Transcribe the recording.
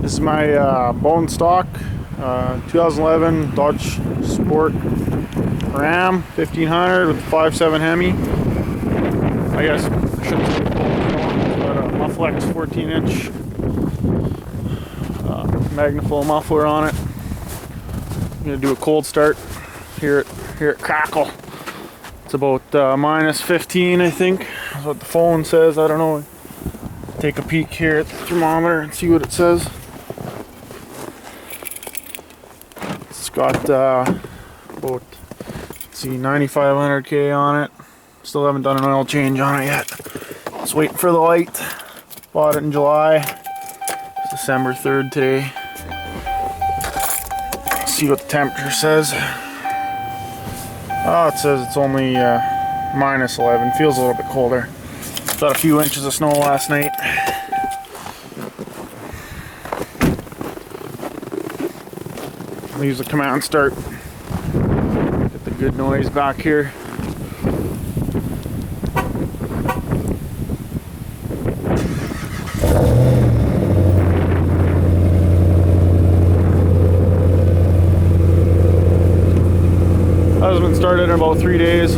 This is my bone stock 2011 Dodge Sport Ram 1500 with 5.7 Hemi. I guess I shouldn't say it's got a Mufflex 14-inch Magnaflow muffler on it. I'm gonna do a cold start here at Crackle. It's about minus 15, I think. That's what the phone says. I don't know. Take a peek here at the thermometer and see what it says. It's got about, let's see, 9,500 K on it. Still haven't done an oil change on it yet. Just waiting for the light. Bought it in July. It's December 3rd today. Let's see what the temperature says. Oh, it says it's only minus 11. Feels a little bit colder. Got a few inches of snow last night. I'll use the command start. Get the good noise back here. Hasn't been started in about 3 days.